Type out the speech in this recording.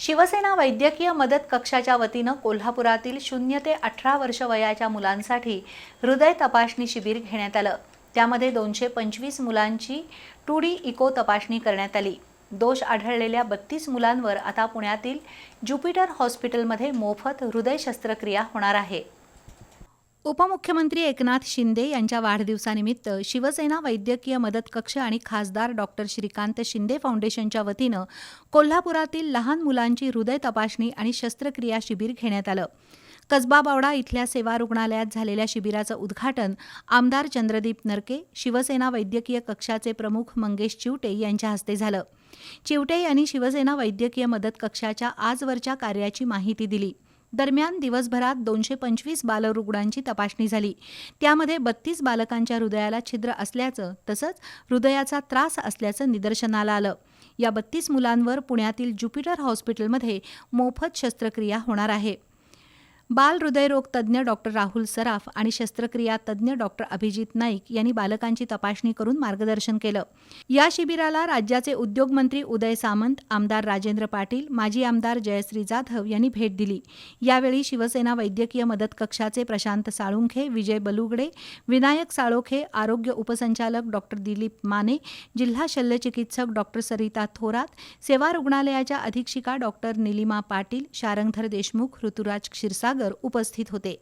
शिवसेना वैद्यकीय मदत कक्षाच्या वतीनं कोल्हापुरातील 0 ते 18 वर्ष वयाच्या मुलांसाठी हृदय तपासणी शिबिर घेण्यात आलं। त्यामध्ये 225 मुलांची 2D इको तपासणी करण्यात आली। दोष आढळलेल्या 32 मुलांवर आता पुण्यातील ज्युपिटर हॉस्पिटलमध्ये मोफत हृदय शस्त्रक्रिया होणार आहे। उपमुख्यमंत्री एकनाथ शिंदे यांच्या वाढदिवसानिमित्त शिवसेना वैद्यकीय मदत कक्ष आणि खासदार डॉक्टर श्रीकांत शिंदे फाउंडेशनच्या वतीनं कोल्हापुरातील लहान मुलांची हृदय तपासणी आणि शस्त्रक्रिया शिबिर घेण्यात आलं। कसबा बावडा इथल्या सेवा रुग्णालयात झालेल्या शिबिराचं उद्घाटन आमदार चंद्रदीप नरके, शिवसेना वैद्यकीय कक्षाचे प्रमुख मंगेश चिवटे यांच्या हस्ते झालं। चिवटे यांनी शिवसेना वैद्यकीय मदत कक्षाच्या आजवरच्या कार्याची माहिती दिली। दरम्यान दिवसभरात 225 बालरुग्णांची तपासणी झाली। त्यामध्ये 32 बालकांच्या हृदयाला छिद्र असल्याचं तसंच हृदयाचा त्रास असल्याचं निदर्शनाला आलं। या 32 मुलांवर पुण्यातील ज्युपिटर हॉस्पिटलमध्ये मोफत शस्त्रक्रिया होणार आहे। बाल हृदयरोग तज्ज्ञ डॉक्टर राहुल सराफ आणि शस्त्रक्रिया तज्ज्ञ डॉक्टर अभिजित नाईक यांनी बालकांची तपासणी करून मार्गदर्शन केलं। या शिबिराला राज्याचे उद्योगमंत्री उदय सामंत, आमदार राजेंद्र पाटील, माजी आमदार जयश्री जाधव यांनी भेट दिली। यावेळी शिवसेना वैद्यकीय मदत कक्षाचे प्रशांत साळुंखे, विजय बलुगडे, विनायक साळोखे, आरोग्य उपसंचालक डॉक्टर दिलीप माने, जिल्हा शल्यचिकित्सक डॉक्टर सरिता थोरात, सेवा रुग्णालयाच्या अधीक्षिका डॉक्टर निलिमा पाटील, शारंगधर देशमुख, ऋतुराज क्षीरसागर उपस्थित होते।